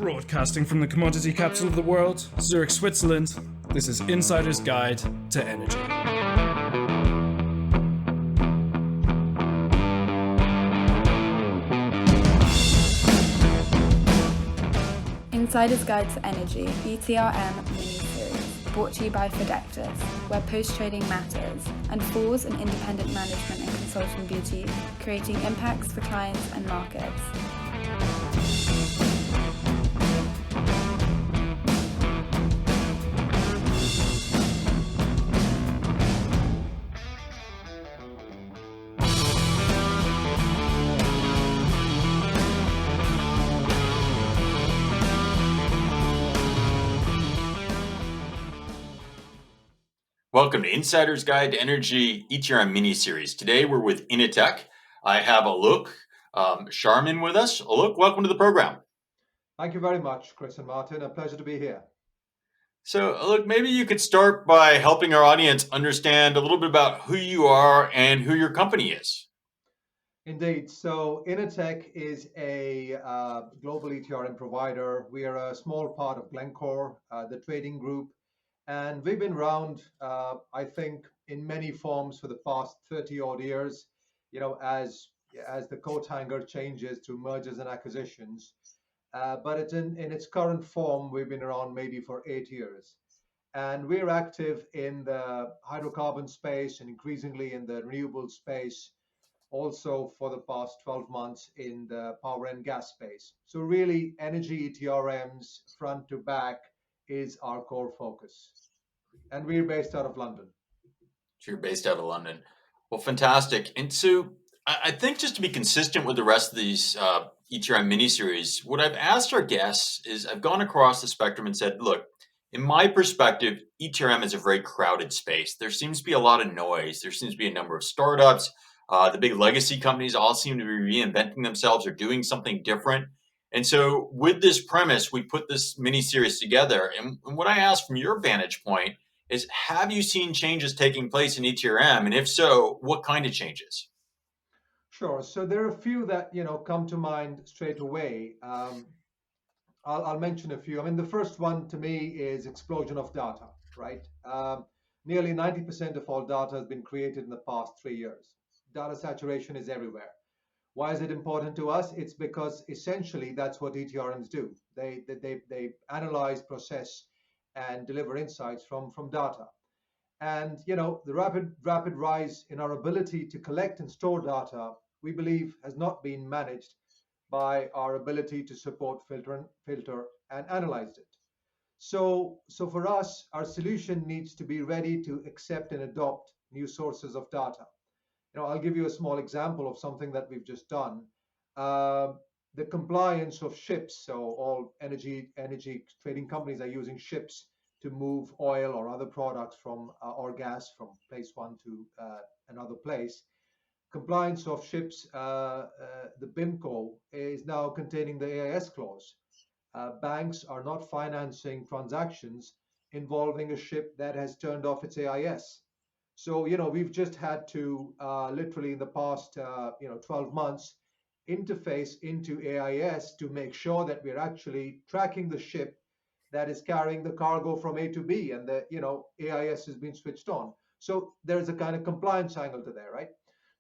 Broadcasting from the commodity capital of the world, Zurich, Switzerland, this is Insider's Guide to Energy. Insider's Guide to Energy, ETRM mini-series, brought to you by Fidectus, where post-trading matters, and Falls and independent management and consulting boutique, creating impacts for clients and markets. Welcome to Insider's Guide to Energy ETRM mini-series. Today we're with Inatech. I have Alok Sharma with us. Alok, welcome to the program. Thank you very much, Chris and Martin. A pleasure to be here. So, Alok, maybe you could start by helping our audience understand a little bit about who you are and who your company is. Indeed. So Innertech is a global ETRM provider. We are a small part of Glencore, the trading group. And we've been around, I think, in many forms for the past 30 odd years, as the coat hanger changes through mergers and acquisitions. But it's in its current form, we've been around maybe for 8 years. And we're active in the hydrocarbon space and increasingly in the renewable space, also for the past 12 months in the power and gas space. So really, energy ETRMs front to back is our core focus. And we're based out of London. So you're based out of London. Well, fantastic. And so I think just to be consistent with the rest of these ETRM mini-series, what I've asked our guests is I've gone across the spectrum and said, look, in my perspective, ETRM is a very crowded space. There seems to be a lot of noise. There seems to be a number of startups. The big legacy companies all seem to be reinventing themselves or doing something different. And so with this premise, we put this mini-series together. And what I asked from your vantage point is, have you seen changes taking place in ETRM? And if so, what kind of changes? Sure. So there are a few that, come to mind straight away. I'll mention a few. I mean, the first one to me is explosion of data, right? Nearly 90% of all data has been created in the past 3 years. Data saturation is everywhere. Why is it important to us? It's because essentially that's what ETRMs do. They analyze, process, and deliver insights from data. And the rapid rise in our ability to collect and store data, we believe, has not been managed by our ability to support filter and analyze it. So for us, our solution needs to be ready to accept and adopt new sources of data. I'll give you a small example of something that we've just done. The compliance of ships, so all energy trading companies are using ships to move oil or other products from or gas from place one to another place. Compliance of ships, the BIMCO is now containing the AIS clause. Banks are not financing transactions involving a ship that has turned off its AIS. So, we've just had to literally in the past, 12 months, interface into AIS to make sure that we're actually tracking the ship that is carrying the cargo from A to B, and the, AIS has been switched on. So there's a kind of compliance angle to there, right?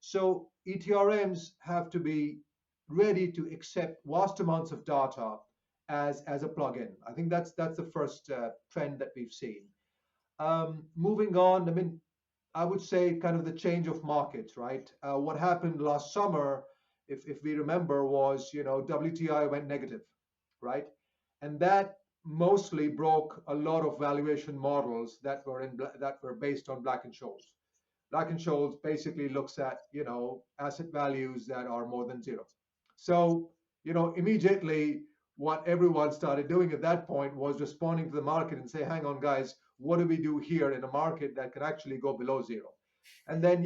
So ETRMs have to be ready to accept vast amounts of data as a plugin. I think that's the first trend that we've seen. Moving on, I would say kind of the change of markets, right? What happened last summer, if we remember, was, WTI went negative, right? And that mostly broke a lot of valuation models that were based on Black-Scholes. Black-Scholes basically looks at, asset values that are more than zero. So, immediately what everyone started doing at that point was responding to the market and say, hang on, guys, what do we do here in a market that can actually go below zero? And then,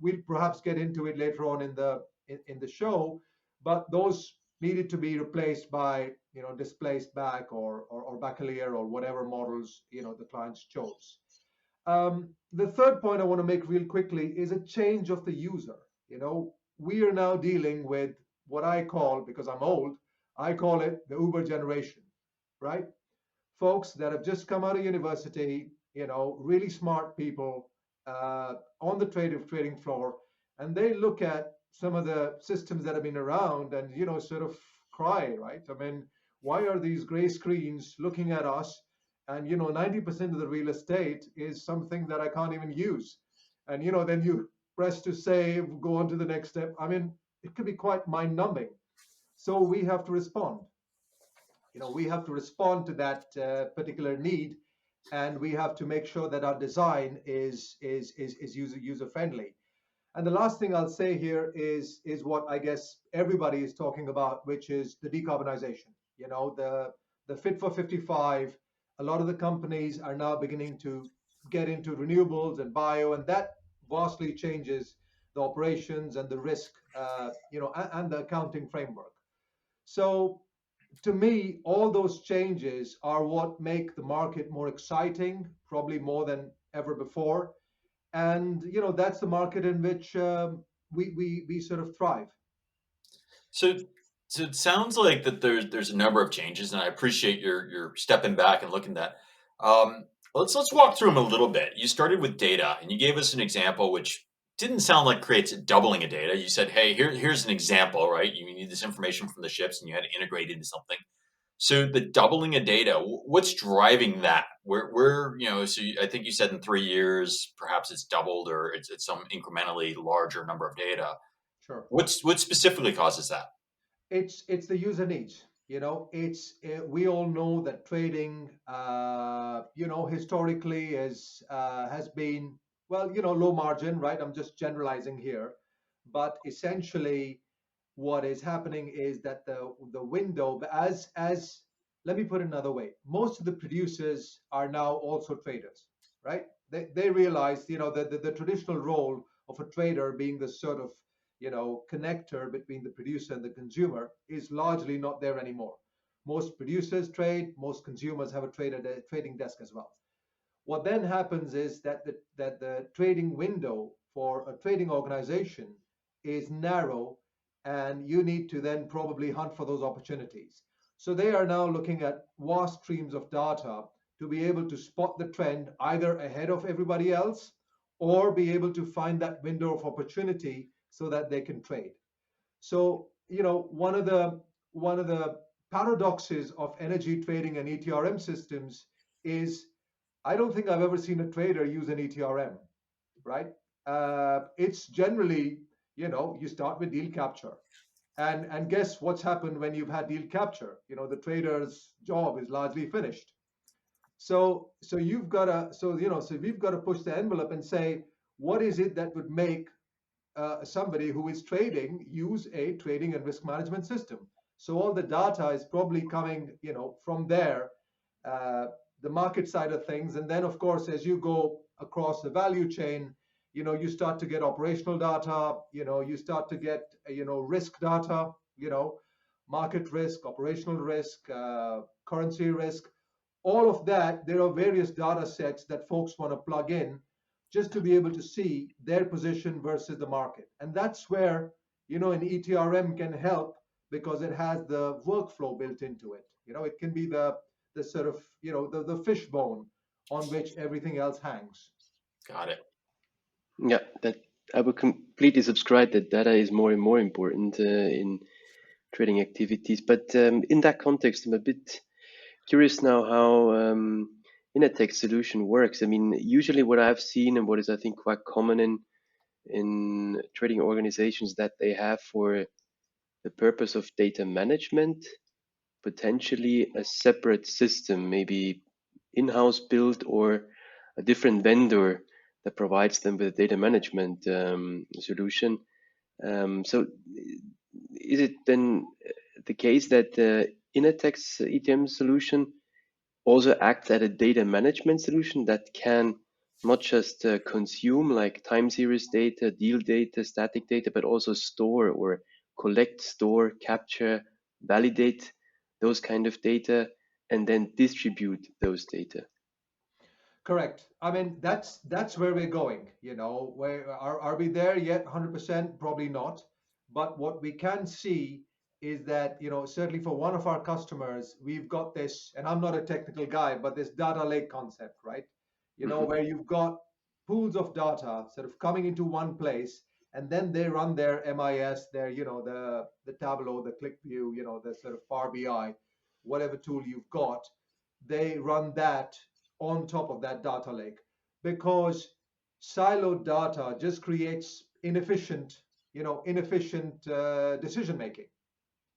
we'll perhaps get into it later on in the show, but those needed to be replaced by, displaced back or backclear or whatever models, the clients chose. The third point I want to make real quickly is a change of the user. We are now dealing with what I call, because I'm old, I call it the Uber generation. right? Folks that have just come out of university, really smart people on the trading floor, and they look at some of the systems that have been around and sort of cry, right? I mean, why are these gray screens looking at us? And 90% of the real estate is something that I can't even use. And then you press to save, go on to the next step. I mean, it could be quite mind numbing. So we have to respond. We have to respond to that particular need, and we have to make sure that our design is user friendly. And the last thing I'll say here is what I guess everybody is talking about, which is the decarbonization. The Fit for 55. A lot of the companies are now beginning to get into renewables and bio, and that vastly changes the operations and the risk, and the accounting framework. So to me, all those changes are what make the market more exciting, probably more than ever before. And that's the market in which we sort of thrive. So, so it sounds like that there's a number of changes, and I appreciate your stepping back and looking at that. Let's walk through them a little bit. You started with data, and you gave us an example which didn't sound like creates a doubling of data. You said, "Hey, here's an example, right? You need this information from the ships, and you had to integrate it into something." So the doubling of data, what's driving that? I think you said in 3 years, perhaps it's doubled, or it's some incrementally larger number of data. Sure. What specifically causes that? It's the user needs. It's we all know that trading, historically has been, well, low margin, right? I'm just generalizing here, but essentially what is happening is that the window, as let me put it another way, most of the producers are now also traders, right? They realize, the traditional role of a trader being the sort of connector between the producer and the consumer is largely not there anymore. Most producers trade, most consumers have a trading desk as well. What then happens is that the trading window for a trading organization is narrow, and you need to then probably hunt for those opportunities. So they are now looking at vast streams of data to be able to spot the trend either ahead of everybody else or be able to find that window of opportunity so that they can trade. So, one of the paradoxes of energy trading and ETRM systems is I don't think I've ever seen a trader use an ETRM, right? It's generally, you start with deal capture. And guess what's happened when you've had deal capture? The trader's job is largely finished. So we've got to push the envelope and say, what is it that would make somebody who is trading use a trading and risk management system? So all the data is probably coming, from there, uh, the market side of things. And then, of course, as you go across the value chain, you start to get operational data, you start to get, risk data, market risk, operational risk, currency risk, all of that. There are various data sets that folks want to plug in just to be able to see their position versus the market. And that's where, an ETRM can help because it has the workflow built into it. It can be the sort of, the fishbone on which everything else hangs. Got it. Yeah, that I would completely subscribe that data is more and more important in trading activities. But in that context, I'm a bit curious now how Inatech solution works. I mean, usually what I've seen and what is I think quite common in trading organizations that they have for the purpose of data management, potentially a separate system, maybe in-house built or a different vendor that provides them with a data management solution. So is it then the case that Inatech's ETM solution also acts as a data management solution that can not just consume like time series data, deal data, static data, but also store or collect, store, capture, validate those kind of data, and then distribute those data? Correct. I mean, that's where we're going. Where are we there yet? 100%? Probably not. But what we can see is that, certainly for one of our customers, we've got this, and I'm not a technical guy, but this data lake concept, right? Where you've got pools of data sort of coming into one place, and then they run their MIS, their, the Tableau, the ClickView, the sort of Power BI, whatever tool you've got, they run that on top of that data lake, because siloed data just creates inefficient decision making.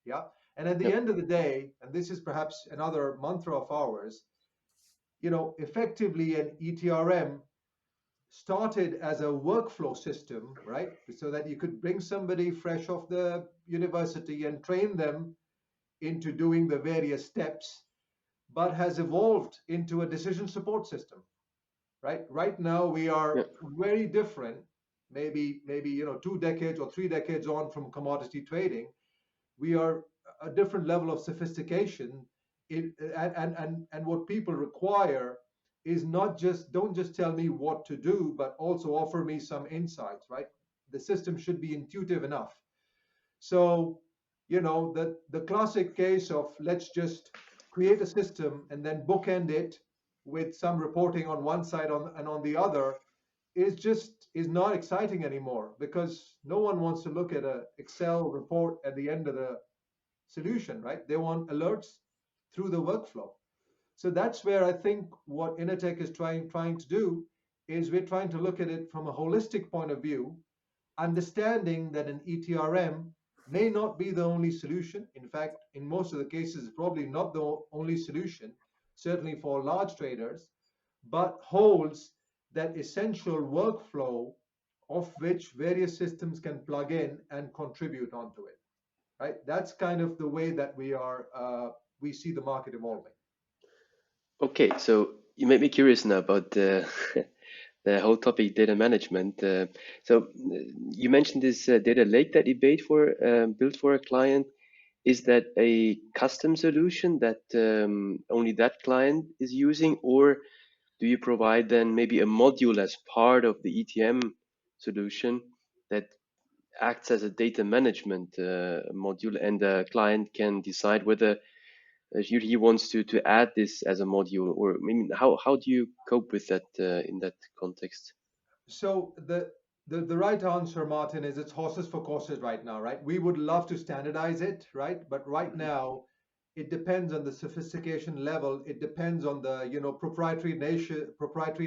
Yeah. And at the Yep. end of the day, and this is perhaps another mantra of ours, effectively an ETRM started as a workflow system, right? So that you could bring somebody fresh off the university and train them into doing the various steps, but has evolved into a decision support system, right? Right now we are Yep. very different, maybe 2 decades or 3 decades on from commodity trading. We are a different level of sophistication and what people require is not just, don't just tell me what to do, but also offer me some insights, right? The system should be intuitive enough. So the classic case of let's just create a system and then bookend it with some reporting on one side and on the other is not exciting anymore, because no one wants to look at a Excel report at the end of the solution, right? They want alerts through the workflow. So that's where I think what Innertech is trying to do is we're trying to look at it from a holistic point of view, understanding that an ETRM may not be the only solution. In fact, in most of the cases, it's probably not the only solution, certainly for large traders, but holds that essential workflow of which various systems can plug in and contribute onto it. Right? That's kind of the way that we see the market evolving. Okay, so you made me curious now about the the whole topic data management. You mentioned this data lake that you built for a client. Is that a custom solution that only that client is using, or do you provide then maybe a module as part of the ETM solution that acts as a data management module, and the client can decide whether he wants to add this as a module, or I mean, how do you cope with that in that context? So the right answer, Martin, is it's horses for courses right now, right? We would love to standardize it, right? But right now, it depends on the sophistication level. It depends on the proprietary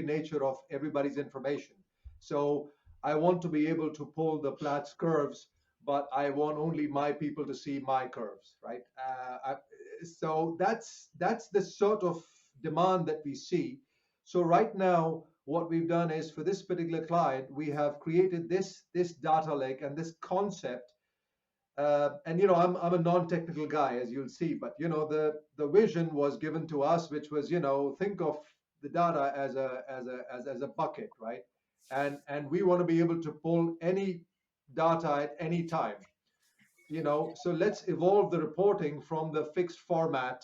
nature of everybody's information. So I want to be able to pull the Platts curves, but I want only my people to see my curves, right? So that's the sort of demand that we see. So right now, what we've done is for this particular client, we have created this data lake and this concept. And I'm a non-technical guy, as you'll see, but the vision was given to us, which was think of the data as a bucket, right? And we want to be able to pull any data at any time. So let's evolve the reporting from the fixed format,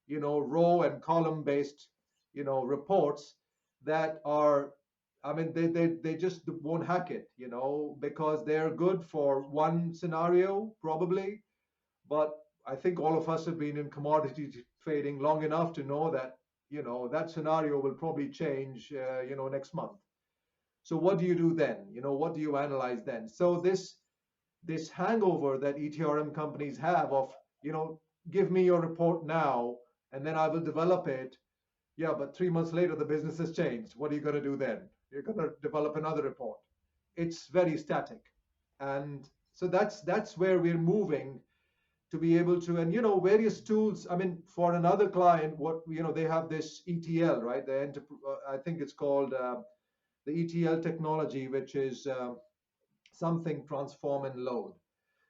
row and column based, reports that are, I mean, they just won't hack it, because they're good for one scenario probably, but I think all of us have been in commodity trading long enough to know that, that scenario will probably change, next month. So what do you do then? What do you analyze then? So this hangover that ETRM companies have of, give me your report now and then I will develop it. Yeah, but 3 months later, the business has changed. What are you going to do then? You're going to develop another report. It's very static. And so that's where we're moving to be able to, and, various tools. I mean, for another client, they have this ETL, right? I think it's called the ETL technology, which is something transform and load.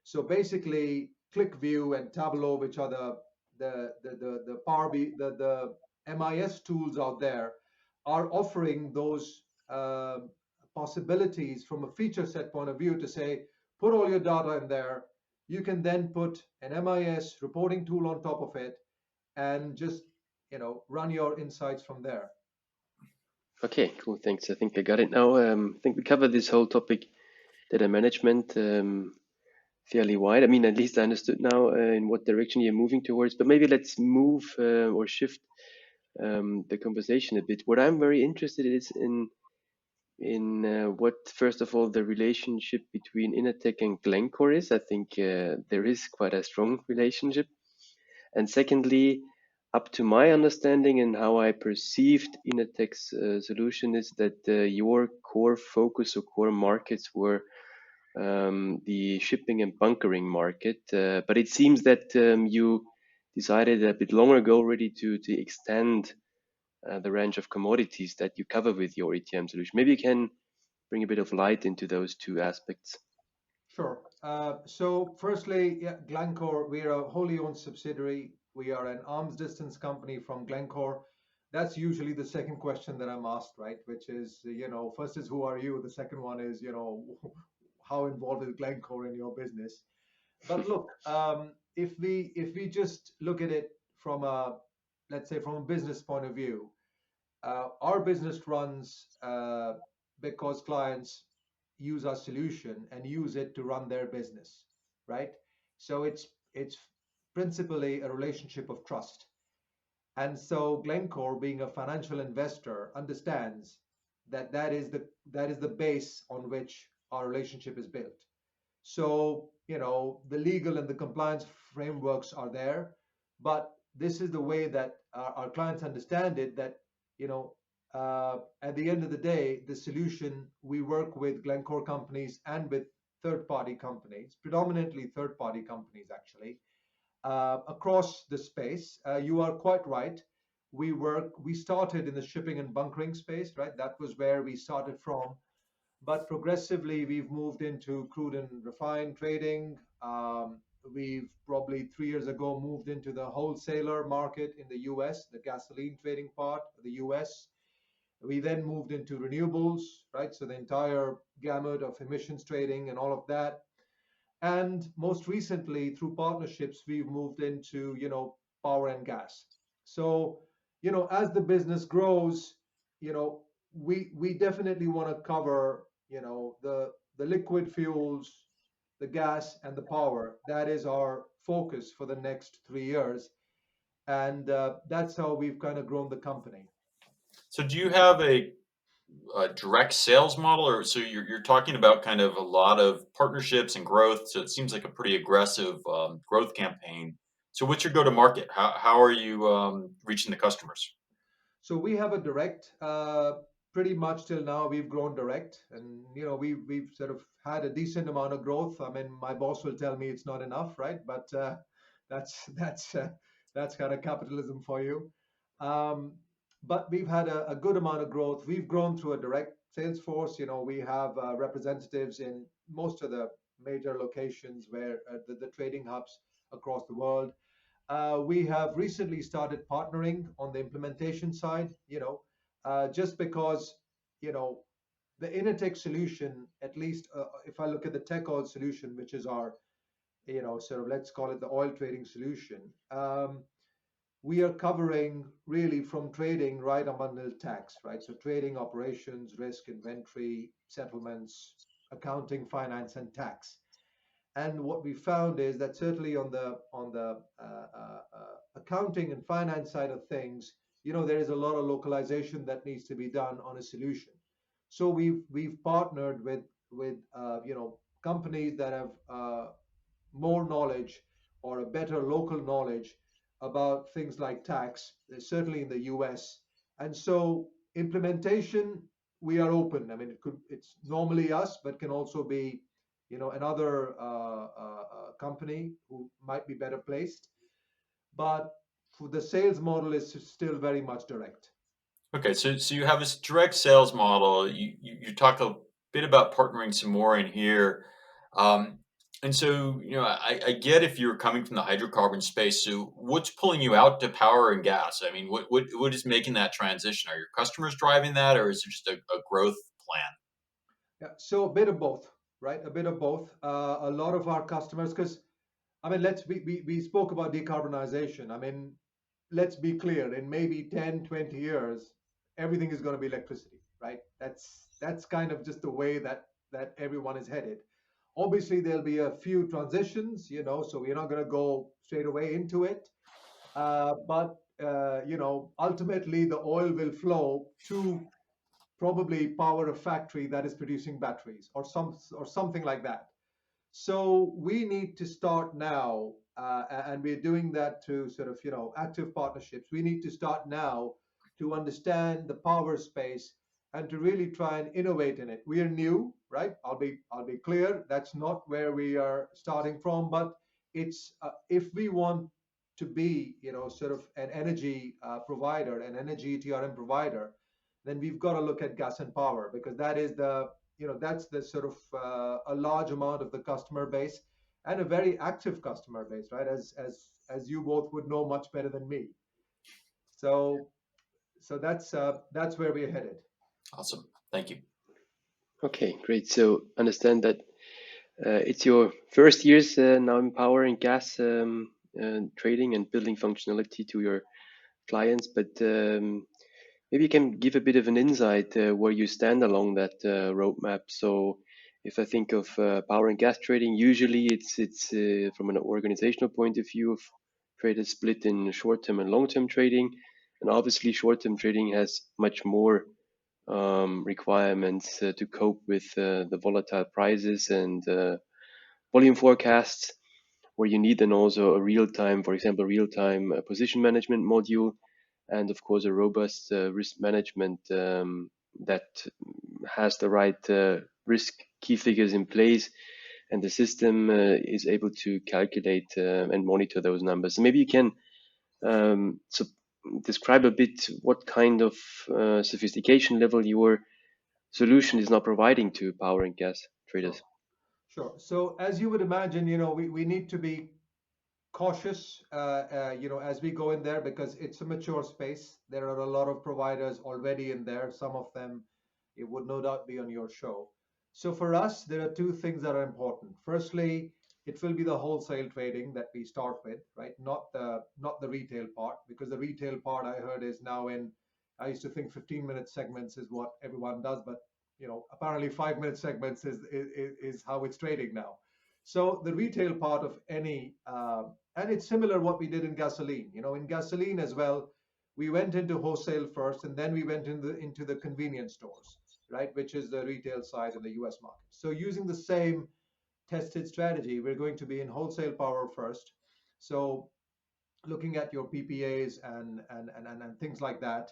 So basically, ClickView and Tableau, which are the Power BI, the MIS tools out there, are offering those possibilities from a feature set point of view to say, put all your data in there. You can then put an MIS reporting tool on top of it, and just run your insights from there. Okay, cool. Thanks. I think I got it now. I think we covered this whole topic, data management. fairly wide. I mean, at least I understood now in what direction you're moving towards. But maybe let's move or shift the conversation a bit. What I'm very interested is in what, first of all, the relationship between Innertech and Glencore is. I think there is quite a strong relationship. And secondly, up to my understanding and how I perceived Innertech's solution is that your core focus or core markets were the shipping and bunkering market. But it seems that you decided a bit longer ago already to extend the range of commodities that you cover with your ETM solution. Maybe you can bring a bit of light into those two aspects. Sure. So firstly, yeah, Glencore, we are a wholly owned subsidiary. We are an arm's distance company from Glencore. That's usually the second question that I'm asked, right? Which is, first is who are you? The second one is, how involved is Glencore in your business? But look, if we just look at it from a, let's say, from a business point of view, our business runs because clients use our solution and use it to run their business, right? So it's principally a relationship of trust. And so Glencore, being a financial investor, understands that that is the base on which our relationship is built. So, the legal and the compliance frameworks are there, but this is the way that our clients understand it, that, at the end of the day, the solution, we work with Glencore companies and with third-party companies, predominantly third-party companies, actually, across the space. You are quite right. We started in the shipping and bunkering space, right? That was where we started from, but progressively we've moved into crude and refined trading. We've probably 3 years ago moved into the wholesaler market in the US, the gasoline trading part of the US. We then moved into renewables, right? So the entire gamut of emissions trading and all of that. And most recently, through partnerships, we've moved into, power and gas. So, as the business grows, we definitely want to cover, the liquid fuels, the gas, and the power. That is our focus for the next 3 years, and that's how we've kind of grown the company. So do you have a direct sales model, or so you're talking about kind of a lot of partnerships and growth? So it seems like a pretty aggressive growth campaign. So what's your go to market? How are you reaching the customers? So we have a direct, pretty much till now we've grown direct, and we've sort of had a decent amount of growth. I mean, my boss will tell me it's not enough, right? But that's kind of capitalism for you. Um, but we've had a good amount of growth. We've grown through a direct sales force. We have representatives in most of the major locations where the trading hubs across the world. We have recently started partnering on the implementation side, just because, you know, the Inatech solution, at least if I look at the tech oil solution, which is our, sort of, let's call it the oil trading solution, we are covering really from trading right up until tax, right? So trading operations, risk, inventory, settlements, accounting, finance, and tax. And what we found is that certainly on the accounting and finance side of things, there is a lot of localization that needs to be done on a solution. So we've partnered with companies that have more knowledge or a better local knowledge about things like tax, certainly in the US. And so implementation, we are open. I mean, it's normally us, but can also be, another company who might be better placed. But for the sales model is still very much direct. Okay, so you have this direct sales model. You talk a bit about partnering some more in here, um, and so I get if you're coming from the hydrocarbon space. So what's pulling you out to power and gas? I mean, what is making that transition? Are your customers driving that, or is it just a growth plan? Yeah, so a bit of both, right? A bit of both. A lot of our customers, because I mean, we spoke about decarbonization. I mean, let's be clear, in maybe 10, 20 years, everything is going to be electricity, right? That's kind of just the way that everyone is headed. Obviously, there'll be a few transitions, so we're not going to go straight away into it. But ultimately, the oil will flow to probably power a factory that is producing batteries or something like that. So we need to start now, and we're doing that through sort of active partnerships. We need to start now to understand the power space and to really try and innovate in it. We are new, right? I'll be clear. That's not where we are starting from, but it's if we want to be sort of an energy provider, an energy ETRM provider, then we've got to look at gas and power because that's the sort of a large amount of the customer base and a very active customer base, right? As you both would know much better than me. So that's where we're headed. Awesome. Thank you. Okay, great. So understand that it's your first years now in power and gas trading and building functionality to your clients, but maybe you can give a bit of an insight where you stand along that roadmap. So if I think of power and gas trading, usually it's from an organizational point of view of traders split in short-term and long-term trading. And obviously short-term trading has much more requirements to cope with the volatile prices and volume forecasts, where you need then also a real-time, for example, real-time position management module, and of course a robust risk management that has the right risk key figures in place, and the system is able to calculate and monitor those numbers. So maybe you can describe a bit what kind of sophistication level your solution is now providing to power and gas traders. Sure. So as you would imagine, we need to be cautious, as we go in there because it's a mature space. There are a lot of providers already in there. Some of them, it would no doubt be on your show. So for us, there are two things that are important. Firstly, it will be the wholesale trading that we start with, right? Not the retail part, because the retail part I heard is now in. I used to think 15-minute segments is what everyone does, but apparently 5-minute segments is how it's trading now. So the retail part of any, and it's similar what we did in gasoline. In gasoline as well, we went into wholesale first, and then we went into the convenience stores, right, which is the retail side in the U.S. market. So using the same tested strategy, we're going to be in wholesale power first. So looking at your PPAs and things like that.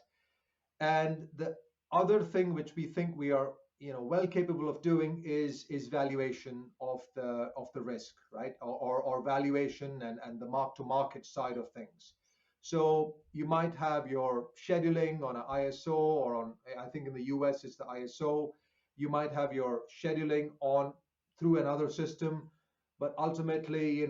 And the other thing which we think we are well capable of doing is valuation of the risk, right? Or valuation and the mark to market side of things. So you might have your scheduling on an ISO or on, I think in the US it's the ISO. You might have your scheduling on through another system, but ultimately,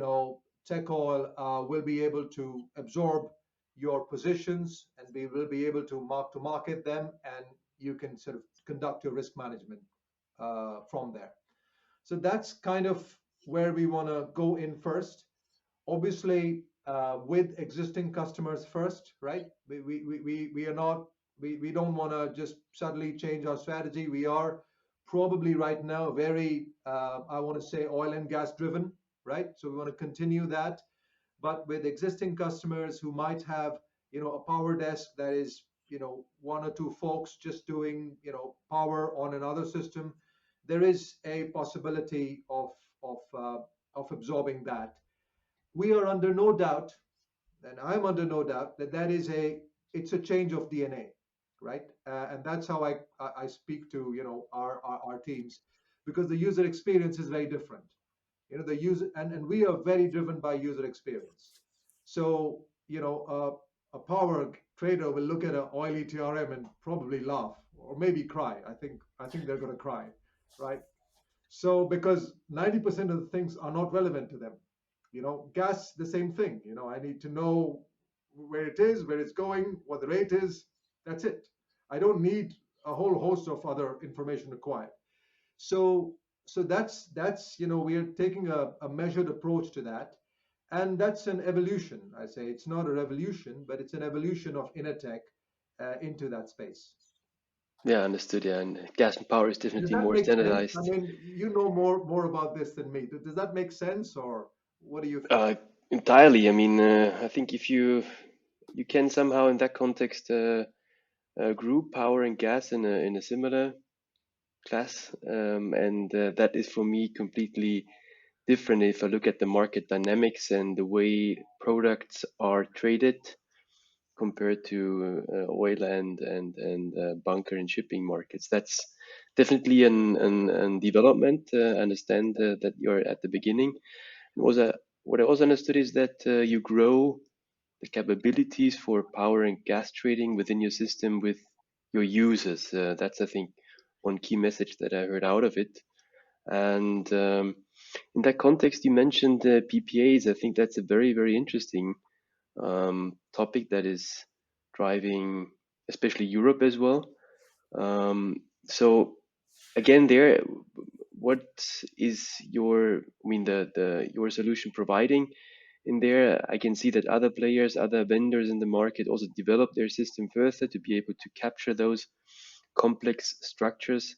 Tech Oil will be able to absorb your positions and we will be able to market them, and you can sort of conduct your risk management from there. So that's kind of where we want to go in first. Obviously, with existing customers first, right? We are not, we don't want to just suddenly change our strategy. We are probably right now very, I want to say oil and gas driven, right? So we want to continue that. But with existing customers who might have, a power desk that is, one or two folks just doing, power on another system, there is a possibility of absorbing that. We are under no doubt, and I'm under no doubt that it's a change of DNA, right? And that's how I speak to our teams, because the user experience is very different. The user and we are very driven by user experience. So a power trader will look at an oil ETRM and probably laugh or maybe cry. I think they're going to cry, right? So because 90% of the things are not relevant to them. Gas, the same thing. I need to know where it is, where it's going, what the rate is. That's it. I don't need a whole host of other information required. So that's we are taking a measured approach to that, and that's an evolution. I say it's not a revolution, but it's an evolution of Innertech into that space. Yeah, understood. Yeah, and gas and power is Does definitely that more make sense? I standardized. mean, you know more about this than me. Does that make sense, or what do you think? Entirely. I mean, I think if you can somehow in that context group power and gas in a similar class, and that is for me completely different if I look at the market dynamics and the way products are traded compared to oil and bunker and shipping markets. That's definitely an development. I understand that you're at the beginning. What I also understood is that you grow the capabilities for power and gas trading within your system with your users. That's, I think, one key message that I heard out of it. And in that context, you mentioned PPAs. I think that's a very, very interesting topic that is driving, especially Europe as well. So again, there, what is your, I mean, the your solution providing in there? I can see that other players, other vendors in the market also develop their system further to be able to capture those complex structures,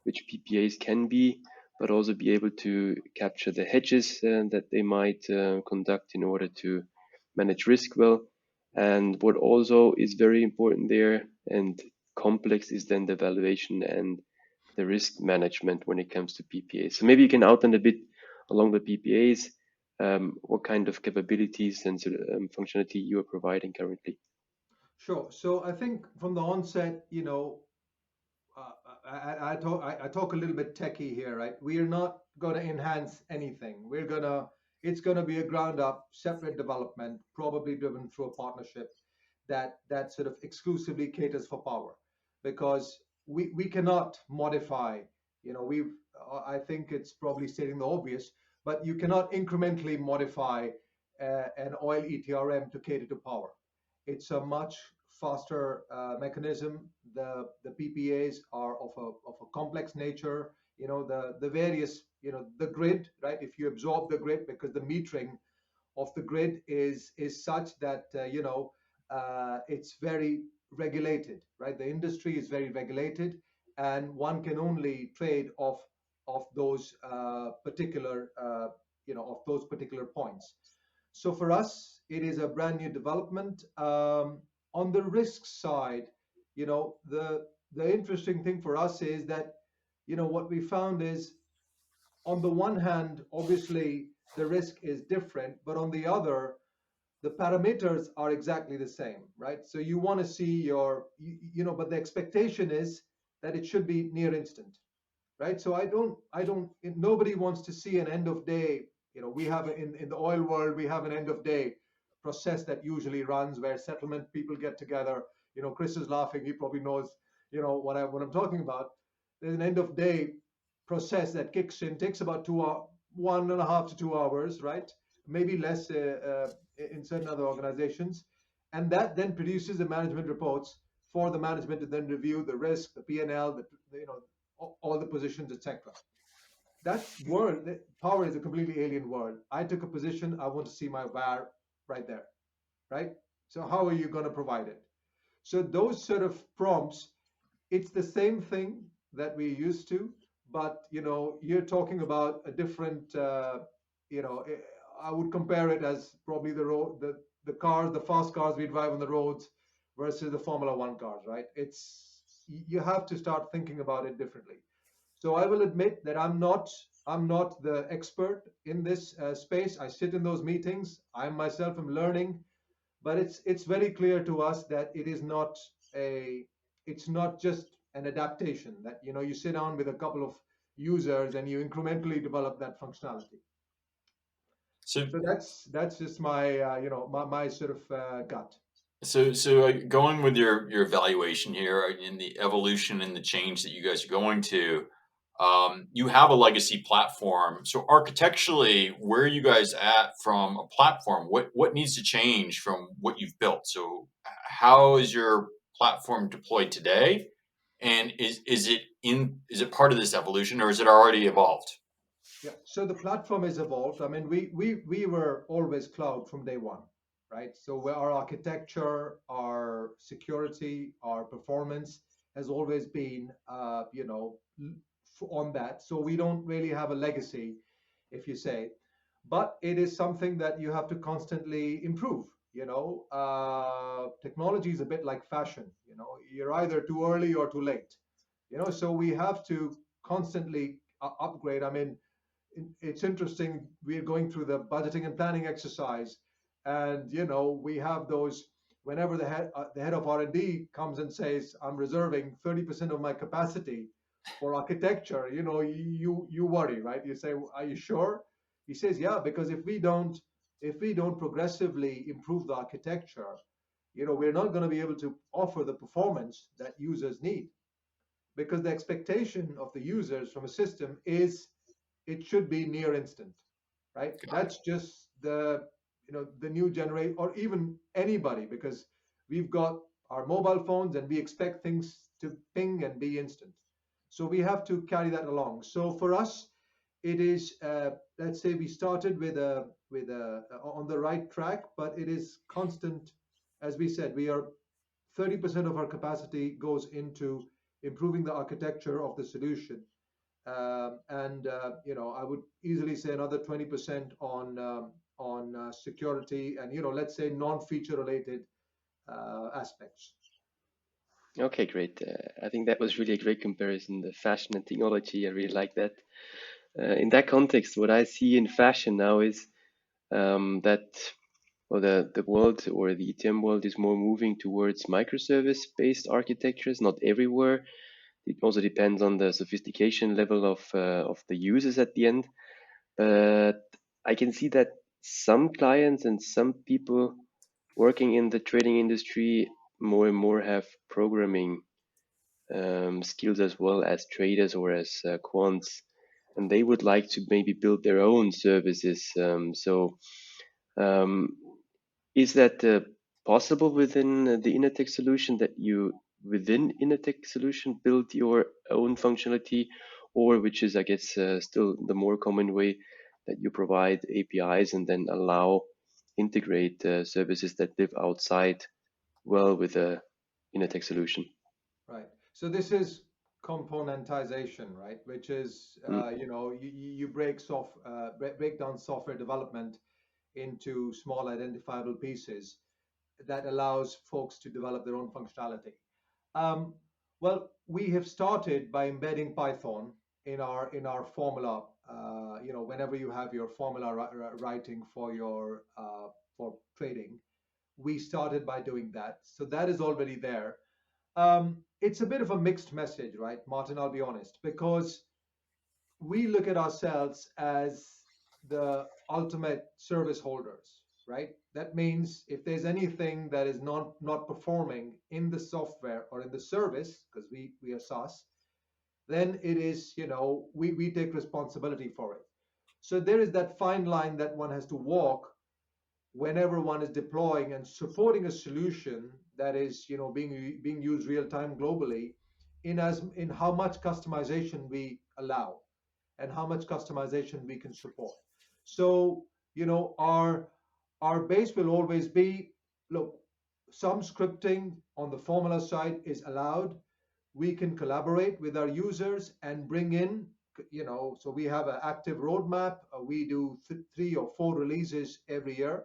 which PPAs can be, but also be able to capture the hedges that they might conduct in order to manage risk well. And what also is very important there and complex is then the valuation and the risk management when it comes to PPAs. So maybe you can outline a bit along the PPAs, what kind of capabilities and functionality you are providing currently. Sure. So I think from the onset, I talk a little bit techie here, right? We are not going to enhance anything. It's gonna be a ground up, separate development, probably driven through a partnership that sort of exclusively caters for power, because we cannot modify. I think it's probably stating the obvious, but you cannot incrementally modify an oil ETRM to cater to power. It's a much faster mechanism. The PPAs are of a complex nature. The various, the grid, right? If you absorb the grid, because the metering of the grid is such that it's very regulated, right? The industry is very regulated, and one can only trade of those particular of those particular points. So for us, it is a brand new development. On the risk side, the interesting thing for us is that what we found is, on the one hand, obviously the risk is different, but on the other, the parameters are exactly the same, right? So you want to see but the expectation is that it should be near instant, right? So nobody wants to see an end of day. We have in the oil world, we have an end of day process that usually runs where settlement people get together. Chris is laughing. He probably knows, what I'm talking about. There's an end of day process that kicks in, takes about 1.5 to 2 hours, right? Maybe less in certain other organizations. And that then produces the management reports for the management to then review the risk, the P&L, all the positions, etc. That world, power is a completely alien world. I took a position, I want to see my VAR right there, right? So how are you going to provide it? So those sort of prompts, it's the same thing that we used to, but you're talking about a different, I would compare it as probably the cars, the fast cars we drive on the roads versus the Formula One cars, right? You have to start thinking about it differently. So I will admit that I'm not the expert in this space. I sit in those meetings. I myself am learning, but it's very clear to us that it's not just an adaptation that you sit down with a couple of users and you incrementally develop that functionality. So, So that's just my my sort of gut. so going with your evaluation here in the evolution and the change that you guys are going to, you have a legacy platform. So architecturally, where are you guys at from a platform? What needs to change from what you've built? So how is your platform deployed today? And is it part of this evolution, or is it already evolved? Yeah. So the platform has evolved. I mean, we were always cloud from day one, right? So our architecture, our security, our performance has always been, on that. So we don't really have a legacy, if you say, but it is something that you have to constantly improve. Technology is a bit like fashion. You're either too early or too late. So we have to constantly upgrade. I mean, it's interesting. We're going through the budgeting and planning exercise, and we have those. Whenever the head of R&D comes and says, "I'm reserving 30% of my capacity for architecture," you worry, right? You say, "Are you sure?" He says, "Yeah, because if we don't progressively improve the architecture, we're not going to be able to offer the performance that users need, because the expectation of the users from a system is it should be near instant, right? Got it. That's just the new generation, or even anybody, because we've got our mobile phones and we expect things to ping and be instant. So we have to carry that along. So for us, it is, let's say we started with a on the right track, but it is constant. As we said, we are 30% of our capacity goes into improving the architecture of the solution, and I would easily say another 20% on security and let's say non-feature related aspects. Okay, great. I think that was really a great comparison, the fashion and technology. I really like that. In that context, what I see in fashion now is that well, the world or the ETM world is more moving towards microservice-based architectures, not everywhere. It also depends on the sophistication level of the users at the end. But I can see that some clients and some people working in the trading industry more and more have programming skills as well as traders or as quants, and they would like to maybe build their own services. Um, is that possible within the Innertech solution, that you within Innertech solution build your own functionality, or which is, I guess, still the more common way, that you provide APIs and then allow integrate services that live outside well with a Innertech solution? Right. So this is componentization, right? Which is, Mm. you break down software development into small identifiable pieces that allows folks to develop their own functionality. Um, well, we have started by embedding Python in our formula. Whenever you have your formula writing for your for trading, we started by doing that. So that is already there. It's a bit of a mixed message, right, Martin? I'll be honest, because we look at ourselves as the ultimate service holders, right? That means if there's anything that is not performing in the software or in the service, because we are Sass, then it is, we take responsibility for it. So there is that fine line that one has to walk whenever one is deploying and supporting a solution that is, being used real time globally, in how much customization we allow and how much customization we can support. So, our base will always be, look, some scripting on the formula side is allowed. We can collaborate with our users and bring in, so we have an active roadmap. We do 3 or 4 releases every year,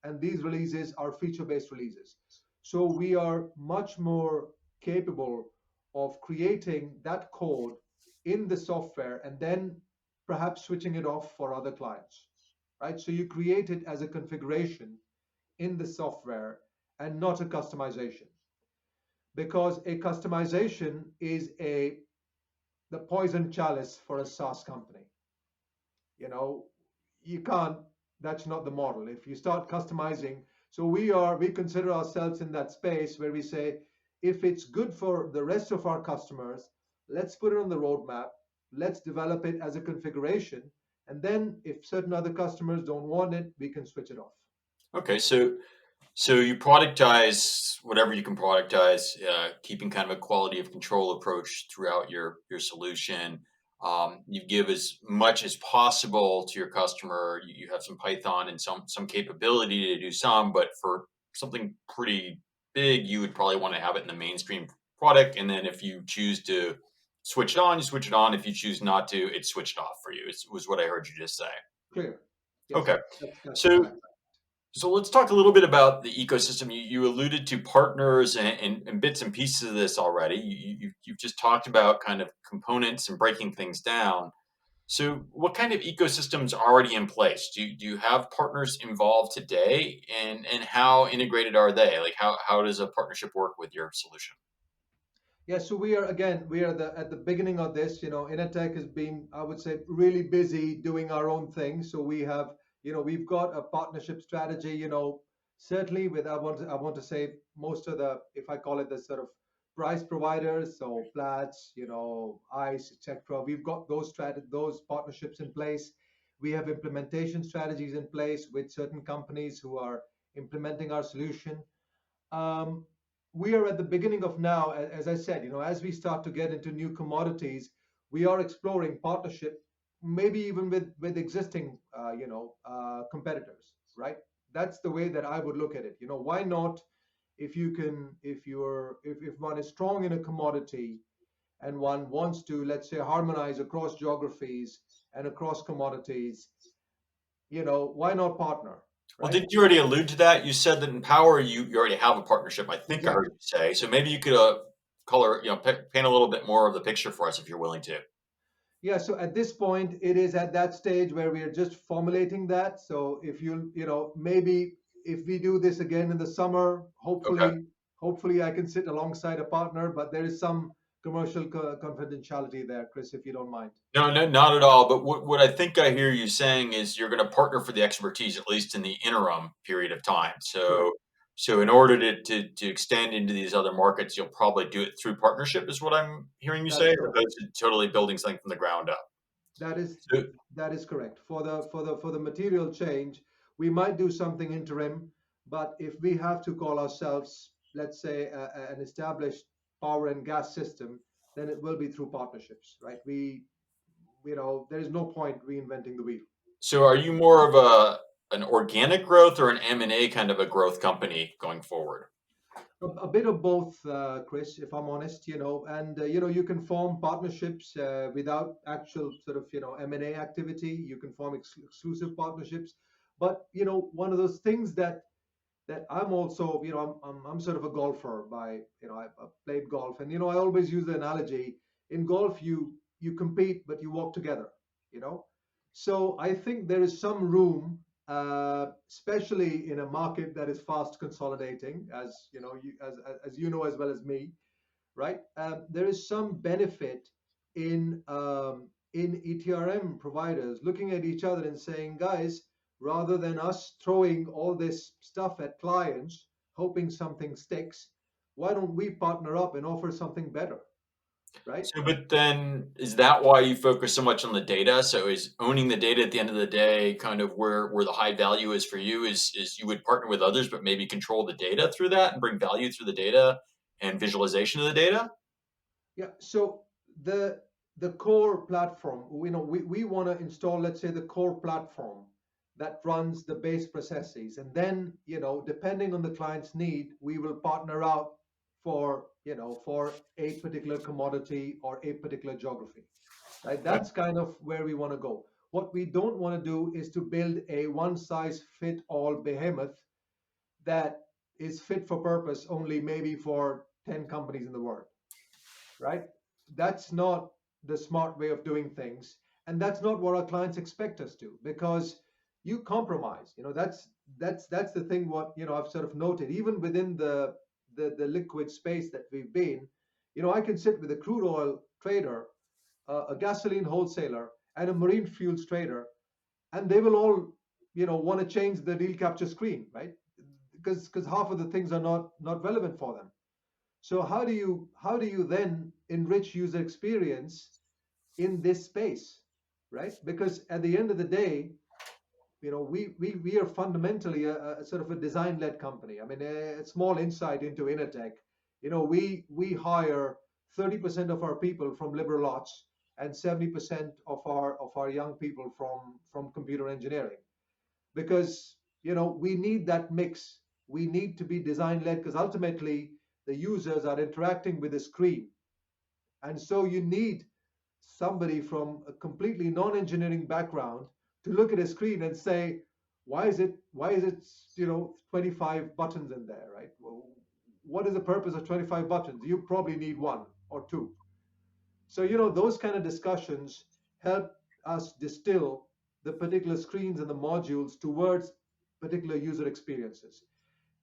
and these releases are feature-based releases. So we are much more capable of creating that code in the software and then perhaps switching it off for other clients, right? So you create it as a configuration in the software and not a customization, because a customization is the poison chalice for a SaaS company. You know, you can't, that's not the model. If you start customizing, so we consider ourselves in that space where we say, if it's good for the rest of our customers, let's put it on the roadmap, let's develop it as a configuration, and then if certain other customers don't want it, we can switch it off. Okay, so you productize whatever you can productize, keeping kind of a quality of control approach throughout your solution. You give as much as possible to your customer. You have some Python and some capability to do some, but for something pretty big, you would probably want to have it in the mainstream product, and then if you choose to switch it on, you switch it on. If you choose not to, it's switched off for you. Was what I heard you just say. Clear. Yes, Okay, that's so exactly. so let's talk a little bit about the ecosystem. You alluded to partners and bits and pieces of this already. You've just talked about kind of components and breaking things down. So what kind of ecosystems are already in place? Do you have partners involved today, and how integrated are they? Like how does a partnership work with your solution? Yeah, so we are at the beginning of this. Inatech has been, I would say, really busy doing our own thing. So we've got a partnership strategy. Certainly with I want to say most of the, if I call it, the sort of price providers, so Platts, ICE, etc. We've got those partnerships in place. We have implementation strategies in place with certain companies who are implementing our solution. um, we are at the beginning of now, as I said, as we start to get into new commodities, we are exploring partnership, maybe even with existing, competitors, right? That's the way that I would look at it. Why not? If one is strong in a commodity and one wants to, let's say, harmonize across geographies and across commodities, why not partner, Well, right? didn't you already allude to that? You said that in power you already have a partnership. I think I heard Exactly. you say. So maybe you could color, paint a little bit more of the picture for us if you're willing to. Yeah, so at this point, it is at that stage where we are just formulating that. So if maybe if we do this again in the summer, Okay. hopefully I can sit alongside a partner, but there is some commercial confidentiality there, Chris, if you don't mind. No, no, not at all. But what I think I hear you saying is you're going to partner for the expertise, at least in the interim period of time. Correct. So in order to extend into these other markets, you'll probably do it through partnership, is what I'm hearing you say, That's as correct. opposed to totally building something from the ground up. That is So, that is correct. For the material change, we might do something interim, but if we have to call ourselves, let's say, an established power and gas system, then it will be through partnerships, right? There is no point reinventing the wheel. so are you more of an organic growth or an M&A kind of a growth company going forward? A bit of both, Chris, if I'm honest, and you can form partnerships without actual sort of M&A activity. You can form exclusive partnerships, but one of those things that I'm also, I'm sort of a golfer by, I've played golf, and I always use the analogy in golf, you compete, but you walk together, you know. So I think there is some room, especially in a market that is fast consolidating, as as you know as well as me, right? There is some benefit in ETRM providers looking at each other and saying, guys, rather than us throwing all this stuff at clients, hoping something sticks, why don't we partner up and offer something better, right? So, but then is that why you focus so much on the data? So is owning the data at the end of the day kind of where the high value is for you is you would partner with others, but maybe control the data through that and bring value through the data and visualization of the data? Yeah. So the core platform, we want to install, let's say, the core platform that runs the base processes, and then depending on the client's need, we will partner out for a particular commodity or a particular geography, right? Okay. That's kind of where we want to go. What we don't want to do is to build a one size fit all behemoth that is fit for purpose only maybe for 10 companies in the world, right? That's not the smart way of doing things. And that's not what our clients expect us to, because you compromise. That's the thing what I've sort of noted, even within the liquid space that we've been. I can sit with a crude oil trader, a gasoline wholesaler, and a marine fuels trader, and they will all want to change the deal capture screen, right? Because half of the things are not relevant for them. So how do you then enrich user experience in this space, right? Because at the end of the day, we are fundamentally a sort of a design-led company. I mean, a small insight into Innertech. We hire 30% of our people from liberal arts and 70% of our young people from computer engineering, because we need that mix. We need to be design led, because ultimately the users are interacting with the screen. And so you need somebody from a completely non-engineering background to look at a screen and say, why is it 25 buttons in there, right? Well, what is the purpose of 25 buttons? You probably need one or two. So, those kind of discussions help us distill the particular screens and the modules towards particular user experiences.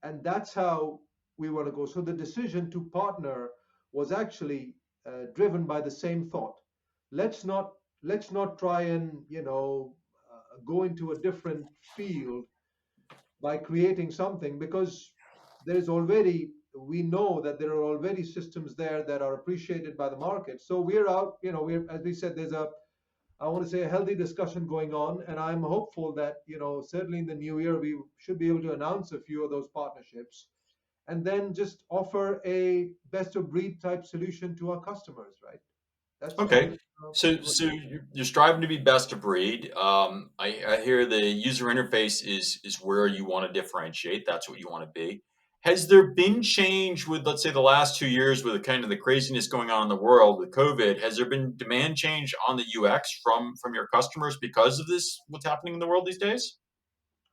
And that's how we want to go. So the decision to partner was actually driven by the same thought. Let's not try and go into a different field by creating something, because there's already we know that there are already systems there that are appreciated by the market. So we're out, we're, as we said, there's a, I want to say, a healthy discussion going on, and I'm hopeful that certainly in the new year we should be able to announce a few of those partnerships, and then just offer a best of breed type solution to our customers, right? That's kind of Okay. So you're striving to be best of breed. I hear the user interface is where you want to differentiate. That's what you want to be. Has there been change with, let's say, the last 2 years with the kind of the craziness going on in the world with COVID? Has there been demand change on the UX from your customers because of this? What's happening in the world these days?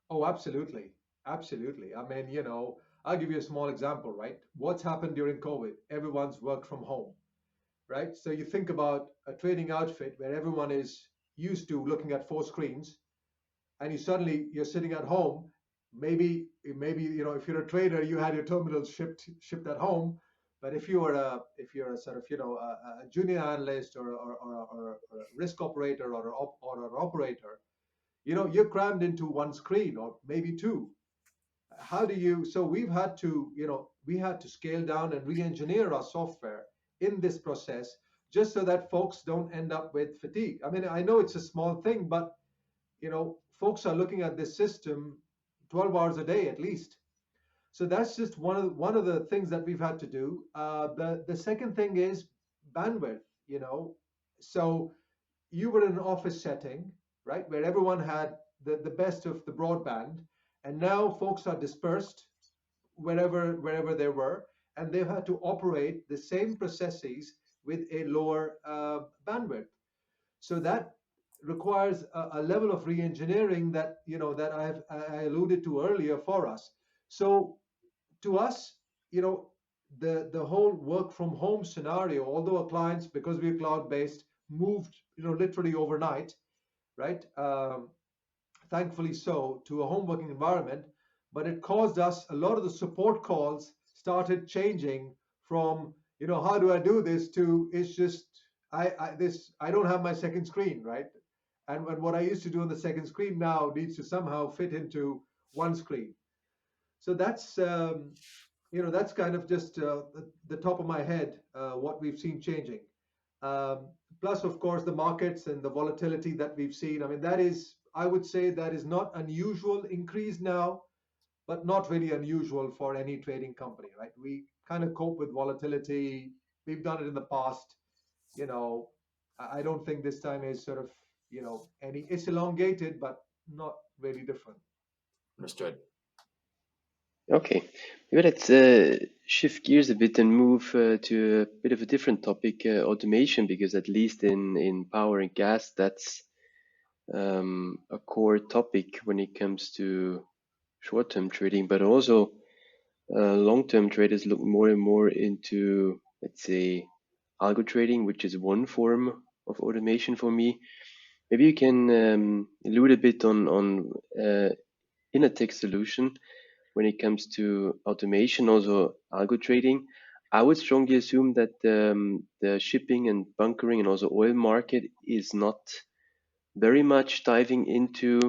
Oh, absolutely. Absolutely. I mean, I'll give you a small example, right? What's happened during COVID? Everyone's worked from home, right? So you think about a trading outfit where everyone is used to looking at four screens, and you're sitting at home. Maybe if you're a trader, you had your terminals shipped at home. But if you're a sort of a junior analyst or a risk operator or an operator, you're crammed into one screen or maybe two. How do you So we had to scale down and re-engineer our software in this process, just so that folks don't end up with fatigue. I mean, I know it's a small thing, but folks are looking at this system 12 hours a day at least. So that's just one of the things that we've had to do. The second thing is bandwidth. So you were in an office setting, right, where everyone had the best of the broadband, and now folks are dispersed wherever they were, and they've had to operate the same processes with a lower bandwidth. So that requires a level of re-engineering that I alluded to earlier for us. So to us, the whole work from home scenario, although our clients, because we're cloud based, moved literally overnight, right? Thankfully so, to a home working environment, but it caused us a lot of the support calls started changing from how do I do this to it's just I don't have my second screen, right? And what I used to do on the second screen now needs to somehow fit into one screen. So that's kind of just the top of my head, what we've seen changing. Um, Plus, of course, the markets and the volatility that we've seen. I mean, I would say, that is not unusual increase now, but not really unusual for any trading company, right? We kind of cope with volatility. We've done it in the past. You know, I don't think this time is sort of, it's elongated, but not really different. Understood. Okay, maybe let's shift gears a bit and move to a bit of a different topic, automation, because at least in power and gas, that's a core topic when it comes to short-term trading, but also long-term traders look more and more into, let's say, algo trading, which is one form of automation for me. Maybe you can allude a bit on Innertech solution when it comes to automation, also algo trading. I would strongly assume that the shipping and bunkering and also oil market is not very much diving into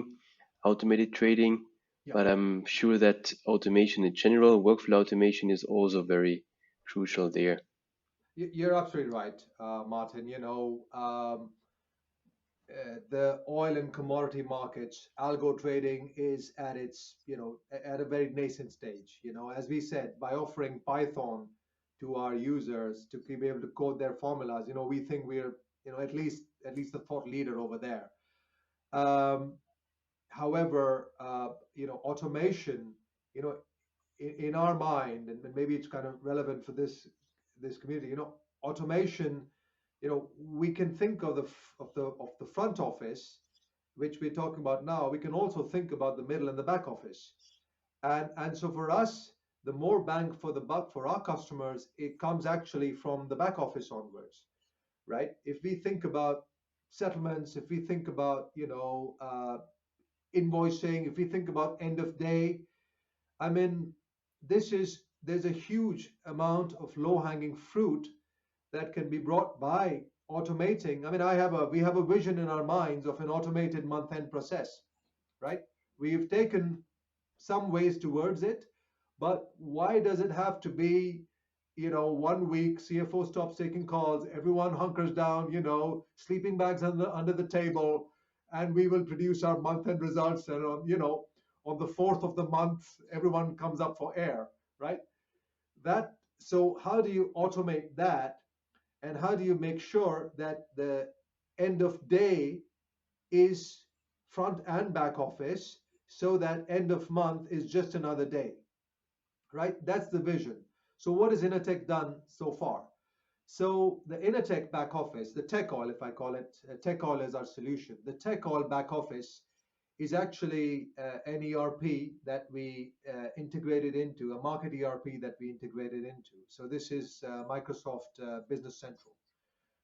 automated trading, Yeah, but I'm sure that automation in general, workflow automation, is also very crucial there. you're absolutely right, Martin. The oil and commodity markets, algo trading is at a very nascent stage. As we said, by offering Python to our users to be able to code their formulas, we think we're at least the thought leader over there. Um, However, automation, you know, in our mind, and maybe it's kind of relevant for this community, automation, we can think of the front office, which we're talking about now. We can also think about the middle and the back office. And so for us, the more bang for the buck for our customers, it comes actually from the back office onwards, right? If we think about settlements, if we think about, invoicing, if we think about end of day, I mean, there's a huge amount of low-hanging fruit that can be brought by automating. I mean, we have a vision in our minds of an automated month-end process, right? We've taken some ways towards it, but why does it have to be, 1 week CFO stops taking calls, everyone hunkers down, sleeping bags under the table, and we will produce our month-end results, and on the fourth of the month, everyone comes up for air, right? So how do you automate that, and how do you make sure that the end of day is front and back office, so that end of month is just another day, right? That's the vision. So what has Innertech done so far? So the Innertech back office, the tech oil, if I call it, tech oil is our solution. The tech oil back office is actually an ERP that we integrated into, a market ERP that we integrated into. So this is Microsoft Business Central,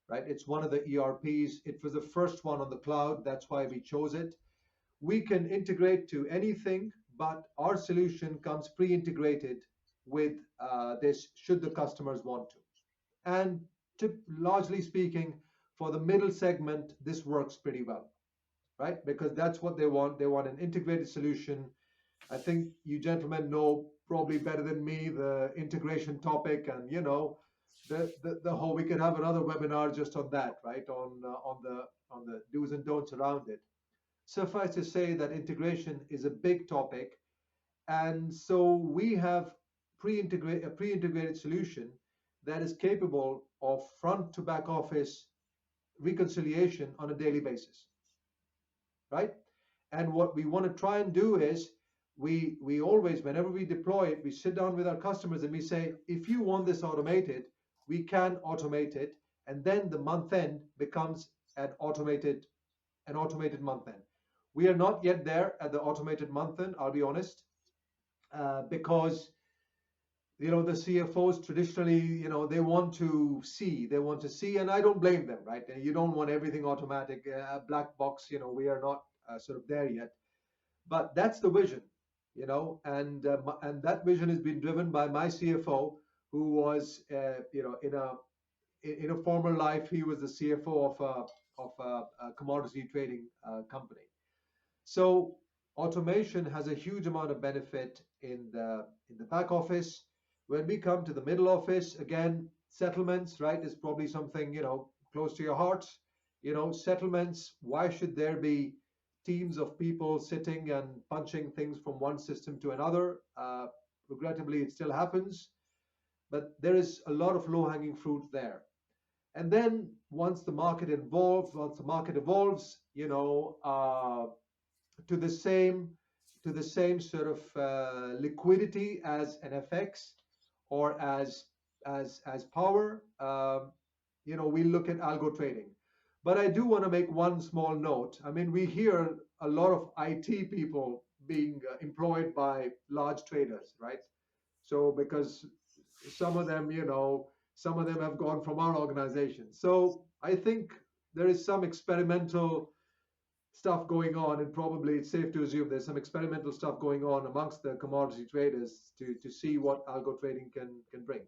right? It's one of the ERPs. It was the first one on the cloud. That's why we chose it. We can integrate to anything, but our solution comes pre-integrated with this, should the customers want to. And largely speaking, for the middle segment, this works pretty well, right? Because that's what they want. They want an integrated solution. I think you gentlemen know probably better than me the integration topic, and the whole. We could have another webinar just on that, right? On the do's and don'ts around it. Suffice to say that integration is a big topic, and so we have a pre-integrated solution that is capable of front to back office reconciliation on a daily basis, right? And what we want to try and do is we always, whenever we deploy it, we sit down with our customers and we say, if you want this automated, we can automate it, and then the month end becomes an automated month end. We are not yet there at the automated month end, I'll be honest, because the CFOs traditionally, they want to see, and I don't blame them, right? You don't want everything automatic, black box. We are not sort of there yet, but that's the vision, and that vision has been driven by my CFO, who was, in a former life, he was the CFO of a commodity trading company. So automation has a huge amount of benefit in the back office. When we come to the middle office, again, settlements, right, is probably something, close to your heart. Settlements, why should there be teams of people sitting and punching things from one system to another? Regrettably, it still happens, but there is a lot of low-hanging fruit there. And then once the market evolves, to the same sort of liquidity as an FX or as power, we look at algo trading. But I do want to make one small note. I mean, we hear a lot of IT people being employed by large traders, right? So because some of them have gone from our organization. So I think there is some experimental stuff going on, and probably it's safe to assume there's some experimental stuff going on amongst the commodity traders to see what algo trading can bring.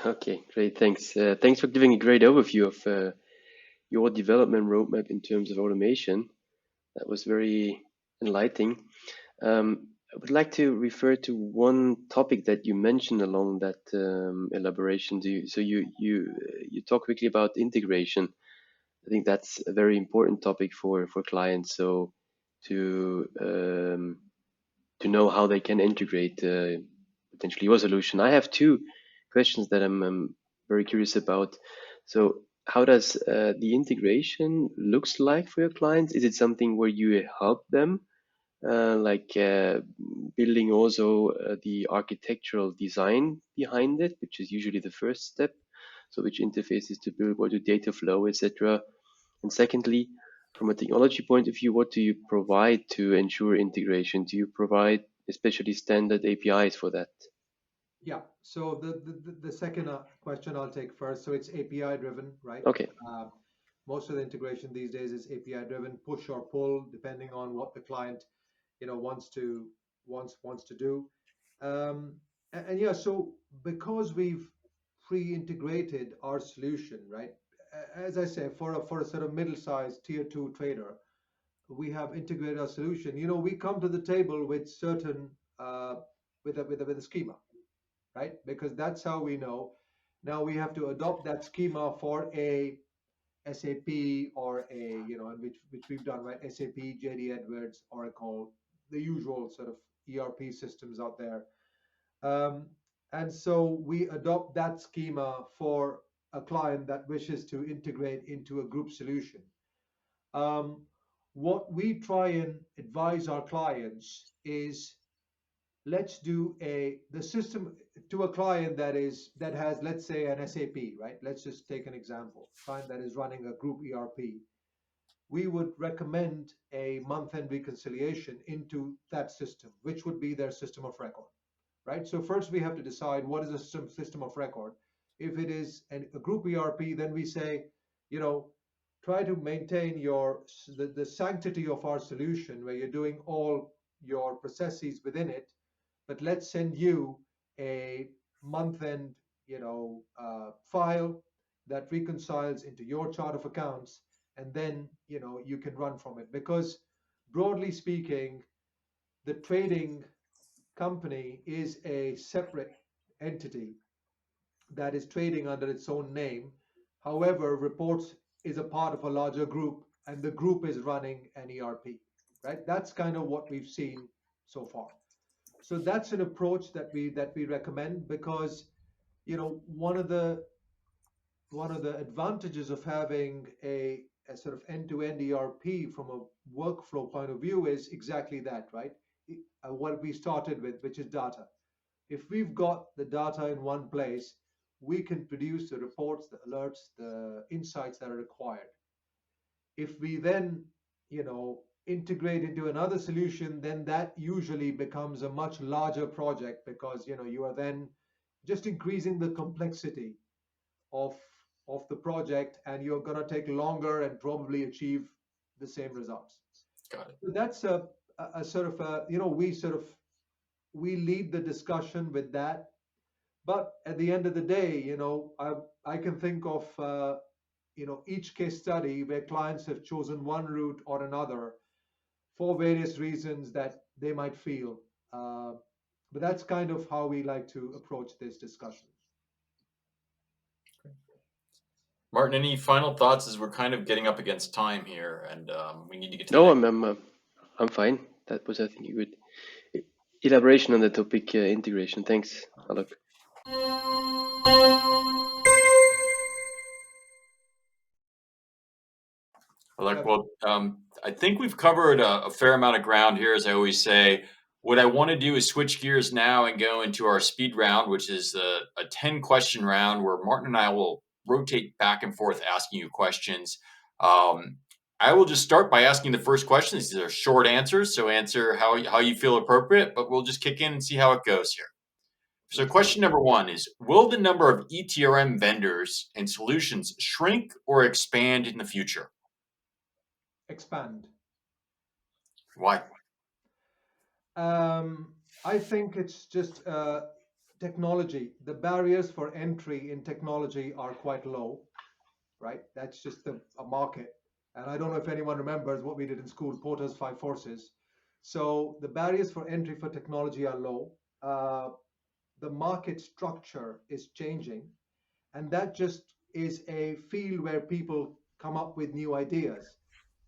Okay, great. Thanks. Thanks for giving a great overview of your development roadmap in terms of automation. That was very enlightening. I would like to refer to one topic that you mentioned along that elaboration. So you talk quickly about integration. I think that's a very important topic for clients. So to know how they can integrate potentially your solution. I have two questions that I'm very curious about. So how does the integration looks like for your clients? Is it something where you help them like building also the architectural design behind it, which is usually the first step. So which interfaces to build, what do data flow, etc. And secondly, from a technology point of view, what do you provide to ensure integration? Do you provide especially standard APIs for that? Yeah. So the second question I'll take first. So it's API driven, right? Okay. Most of the integration these days is API driven, push or pull, depending on what the client, wants to do. And yeah, so because we've pre-integrated our solution, right? As I say, for a sort of middle-sized tier two trader, we have integrated our solution. We come to the table with certain with a schema, right? Because that's how we know. Now we have to adopt that schema for a SAP or and which we've done, right? SAP, JD Edwards, Oracle, the usual sort of ERP systems out there. And so we adopt that schema for a client that wishes to integrate into a group solution. What we try and advise our clients is, let's do the system to a client that has, let's say, an SAP, right? Let's just take an example. Client that is running a group ERP. We would recommend a month-end reconciliation into that system, which would be their system of record, right? So first we have to decide what is a system of record. If it is a group ERP, then we say, try to maintain the sanctity of our solution where you're doing all your processes within it, but let's send you a month-end, file that reconciles into your chart of accounts, and then you can run from it. Because broadly speaking, the trading company is a separate entity that is trading under its own name. However, reports is a part of a larger group, and the group is running an ERP, right? That's kind of what we've seen so far. So that's an approach that we recommend, because one of the advantages of having a sort of end-to-end ERP from a workflow point of view is exactly that, right? What we started with, which is data. If we've got the data in one place, we can produce the reports, the alerts, the insights that are required. If we then, integrate into another solution, then that usually becomes a much larger project, because you are then just increasing the complexity of the project, and you're going to take longer and probably achieve the same results. Got it. So that's a sort of we lead the discussion with that. But at the end of the day, I can think of each case study where clients have chosen one route or another for various reasons that they might feel. But that's kind of how we like to approach this discussion. Martin, any final thoughts as we're kind of getting up against time here, and we need to get to No, the next. I'm fine. That was, I think, a good elaboration on the topic integration. Thanks, Alok. Alok, well, I think we've covered a fair amount of ground here, as I always say. What I want to do is switch gears now and go into our speed round, which is a 10-question round where Martin and I will rotate back and forth asking you questions. I will just start by asking the first question. These are short answers, so answer how you feel appropriate, but we'll just kick in and see how it goes here. So question number one is, will the number of ETRM vendors and solutions shrink or expand in the future? Expand. Why? I think it's just technology. The barriers for entry in technology are quite low, right? That's just a market. And I don't know if anyone remembers what we did in school, Porter's Five Forces. So the barriers for entry for technology are low. The market structure is changing, and that just is a field where people come up with new ideas.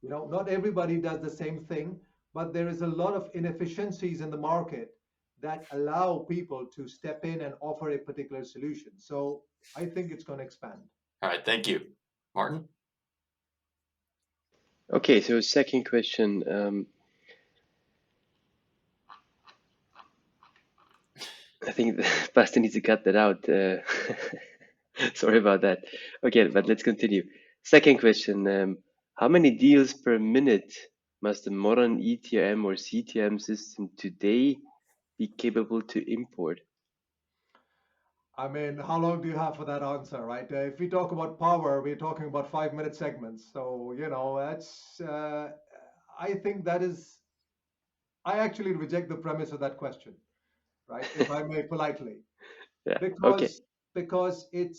Not everybody does the same thing, but there is a lot of inefficiencies in the market that allow people to step in and offer a particular solution. So I think it's going to expand. All right, thank you. Martin? Okay, so second question. I think the pastor needs to cut that out. Sorry about that. Okay, but let's continue. Second question. How many deals per minute must a modern ETRM or CTRM system today be capable to import? I mean, how long do you have for that answer, right? If we talk about power, we're talking about 5-minute segments. So, that's, I think that is, I actually reject the premise of that question, right? If I may politely, Yeah, okay, because it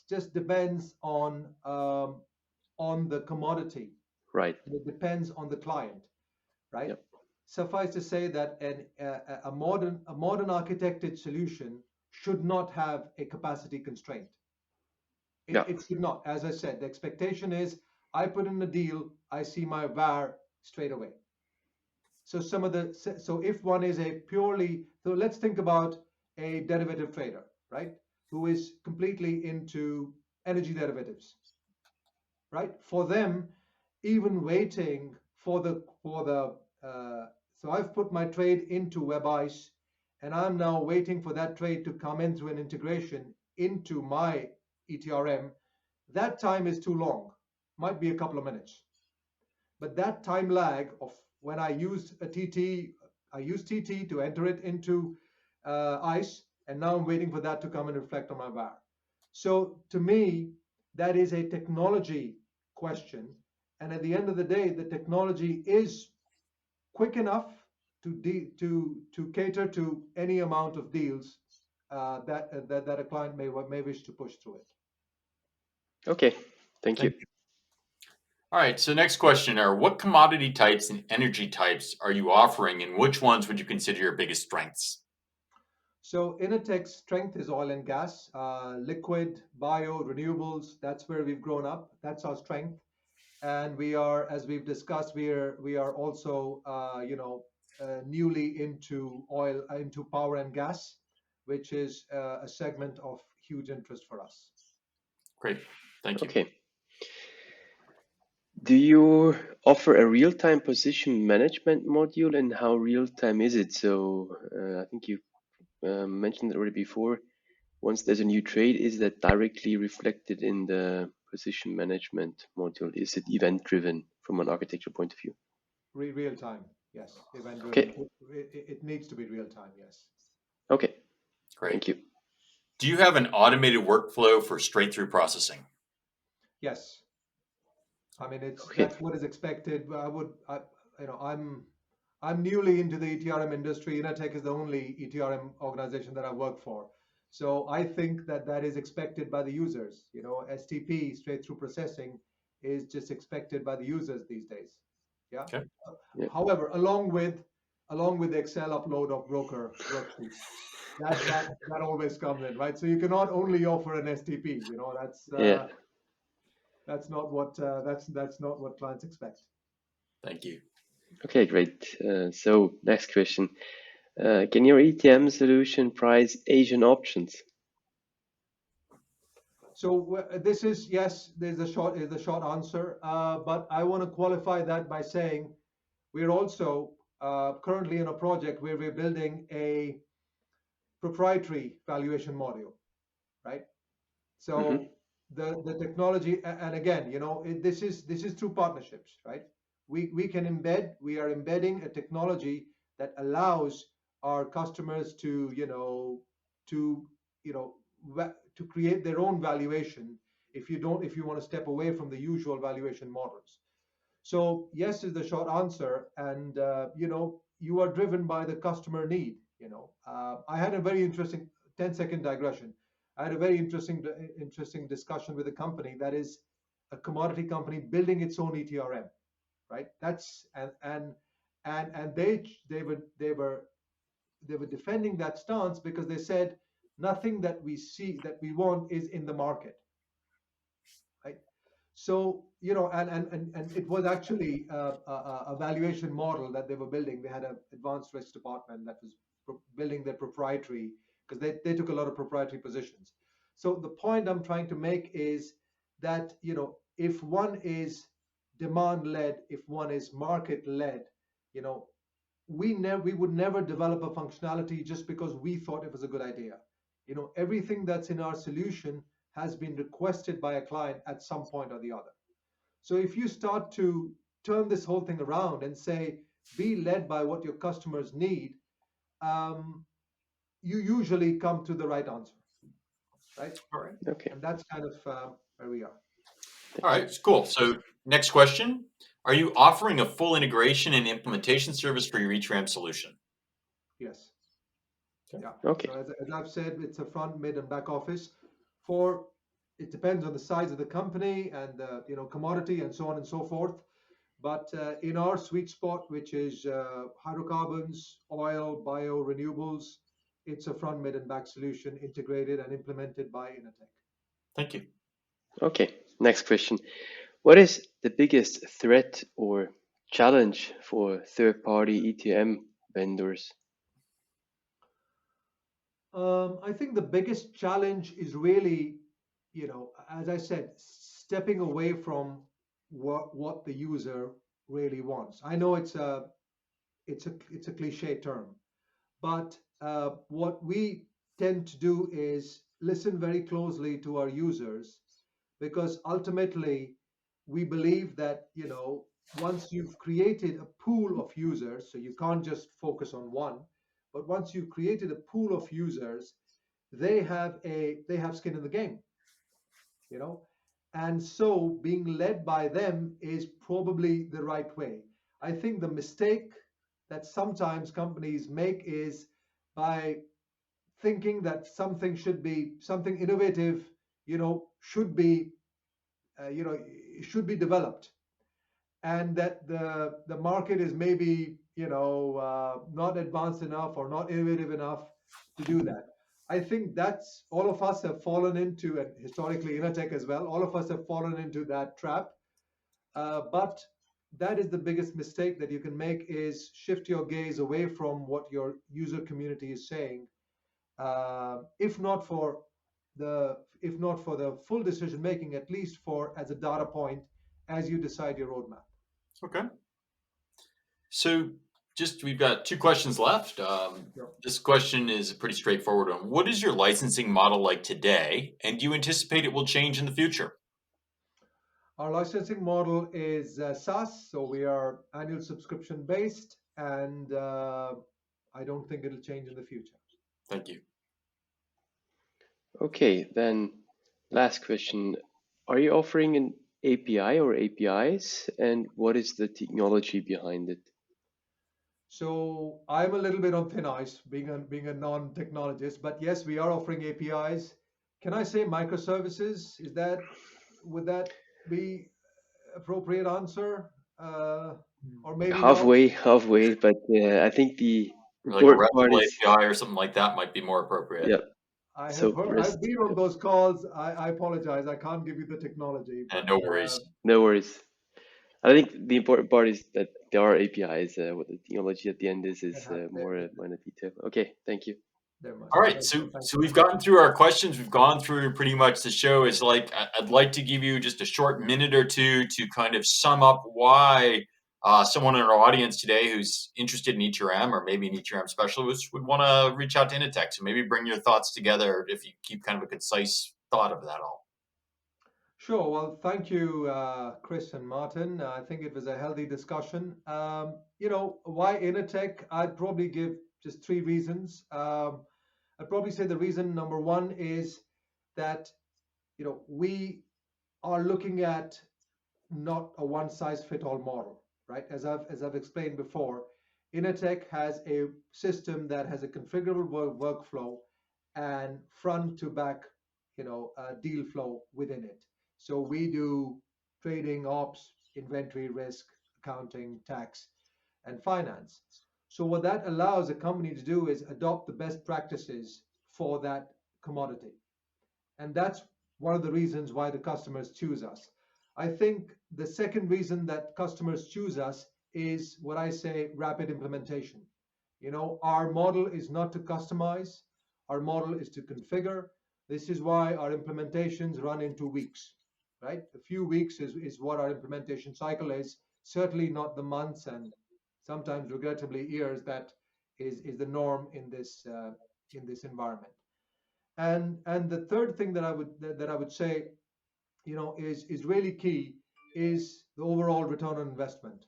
just depends on the commodity. right. It depends on the client, right? Yep. Suffice to say that a modern architected solution should not have a capacity constraint. Yeah, It should not. As I said, the expectation is I put in a deal, I see my VAR straight away. So if one is a purely, so let's think about a derivative trader, right? Who is completely into energy derivatives, right? For them, even waiting so I've put my trade into WebIce, and I'm now waiting for that trade to come in through an integration into my ETRM. That time is too long, might be a couple of minutes. But that time lag of when I used a TT, I used TT to enter it into ICE, and now I'm waiting for that to come and reflect on my VAR. So to me, that is a technology question. And at the end of the day, the technology is quick enough to cater to any amount of deals that a client may wish to push through it. okay, thank you. Thank you. All right, so next question are what commodity types and energy types are you offering, and which ones would you consider your biggest strengths? So Innertech's strength is oil and gas, liquid, bio, renewables. That's where we've grown up. That's our strength. And we are, as we've discussed, we are also, newly into oil, into power and gas, which is a segment of huge interest for us. Great, thank you. Okay. Do you offer a real-time position management module, and how real-time is it? So I think you mentioned it already before. Once there's a new trade, is that directly reflected in the position management module? Is it event-driven from an architectural point of view? Real time, yes. Event driven. Okay. It needs to be real time, yes. Okay. Great. Thank you. Do you have an automated workflow for straight-through processing? Yes. I mean, Okay. that's what is expected. I'm newly into the ETRM industry. Inatech is the only ETRM organization that I work for. So I think that is expected by the users. STP, straight through processing, is just expected by the users these days. Yeah. Okay. Yeah. However, along with the Excel upload of broker worksheets, that always comes in, right? So you cannot only offer an STP. Yeah. That's not what clients expect. Thank you. Okay, great. So next question. Can your ETM solution price Asian options? So this is yes. There's a short answer, but I want to qualify that by saying we're also currently in a project where we're building a proprietary valuation module, right? Mm-hmm. So the technology, and again, this is through partnerships, right? We are embedding a technology that allows our customers to to create their own valuation if you want to step away from the usual valuation models. So yes is the short answer, and you are driven by the customer need. I had a very interesting 10-second digression. I had a very interesting discussion with a company that is a commodity company building its own ETRM, right? That's and they were defending that stance because they said nothing that we want is in the market, right? So and it was actually a valuation model that they were building. They had an advanced risk department that was building their proprietary, because they took a lot of proprietary positions. So the point I'm trying to make is that if one is demand led, if one is market led, you know we would never develop a functionality just because we thought it was a good idea. Everything that's in our solution has been requested by a client at some point or the other. So if you start to turn this whole thing around and say, be led by what your customers need, you usually come to the right answer, right? All right. Okay. And that's kind of where we are. All right, cool. So next question. Are you offering a full integration and implementation service for your ETRM solution? Yes. Okay. Yeah. Okay. So as I've said, it's a front, mid, and back office. It depends on the size of the company and the commodity and so on and so forth. But in our sweet spot, which is hydrocarbons, oil, bio, renewables, it's a front, mid, and back solution integrated and implemented by Innertech. Thank you. Okay. Next question. What is the biggest threat or challenge for third-party ETRM vendors? I think the biggest challenge is really, as I said, stepping away from what the user really wants. I know it's a cliche term, but what we tend to do is listen very closely to our users, because ultimately we believe that once you've created a pool of users, so you can't just focus on one, but once you've created a pool of users, they have skin in the game, and so being led by them is probably the right way. I think the mistake that sometimes companies make is by thinking that something innovative, should be should be developed, and that the market is maybe not advanced enough or not innovative enough to do that. I think that's all of us have fallen into, and historically Inatech as well, all of us have fallen into that trap. But that is the biggest mistake that you can make, is shift your gaze away from what your user community is saying, if not for the full decision making, at least for as a data point as you decide your roadmap. Okay. So we've got two questions left. Sure. This question is a pretty straightforward one. What is your licensing model like today, and do you anticipate it will change in the future? Our licensing model is Sass, so we are annual subscription based, and I don't think it'll change in the future. Thank you. Okay, then last question. Are you offering an API or APIs, and what is the technology behind it? So I'm a little bit on thin ice, being a non-technologist, but yes, we are offering APIs. Can I say microservices? Would that be appropriate answer? Or maybe not? Halfway, but I think the Like a important part RESTful is, API or something like that might be more appropriate. yeah. I So have heard, rest, I've been on those calls. I apologize. I can't give you the technology, but No worries. no worries. I think the important part is that there are APIs. What the technology at the end is more minor detail. Okay, thank you. All right, so we've gotten through our questions. We've gone through pretty much the show. It's like I'd like to give you just a short minute or two to kind of sum up why someone in our audience today who's interested in ETRM or maybe an ETRM specialist would want to reach out to Inatech. So maybe bring your thoughts together if you keep kind of a concise thought of that all. Sure. Well, thank you, Chris and Martin. I think it was a healthy discussion. Why Innertech? I'd probably give just three reasons. I'd probably say the reason number one is that we are looking at not a one-size-fit-all model, right? As I've explained before, Innertech has a system that has a configurable workflow and front to back, deal flow within it. So we do trading, ops, inventory, risk, accounting, tax, and finance. So what that allows a company to do is adopt the best practices for that commodity. And that's one of the reasons why the customers choose us. I think the second reason that customers choose us is what I say, rapid implementation. Our model is not to customize, our model is to configure. This is why our implementations run into weeks, right? A few weeks is what our implementation cycle is, certainly not the months and sometimes regrettably years, that is the norm in this environment. And the third thing that I would say, is really key, is the overall return on investment,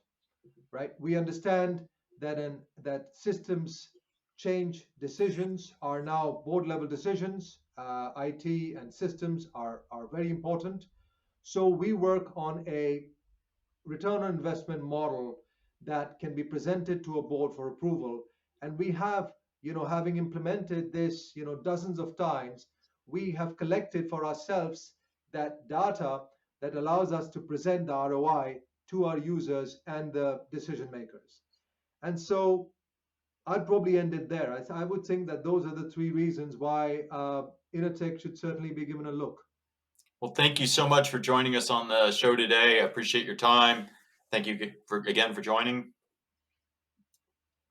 right? We understand that systems change decisions are now board level decisions. IT and systems are very important. So we work on a return on investment model that can be presented to a board for approval. And we have, having implemented this, dozens of times, we have collected for ourselves that data that allows us to present the ROI to our users and the decision makers. And so I'd probably end it there. I would think that those are the three reasons why Innertech should certainly be given a look. Well, thank you so much for joining us on the show today. I appreciate your time. Thank you again for joining.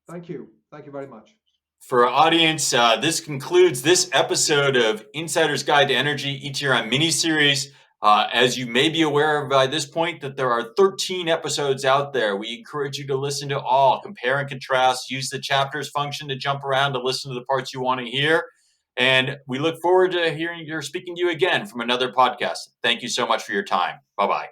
Thank you. Thank you very much. For our audience, this concludes this episode of Insider's Guide to Energy ETRM miniseries. As you may be aware of by this point, that there are 13 episodes out there. We encourage you to listen to all, compare and contrast, use the chapters function to jump around to listen to the parts you want to hear. And we look forward to speaking to you again from another podcast. Thank you so much for your time. Bye-bye.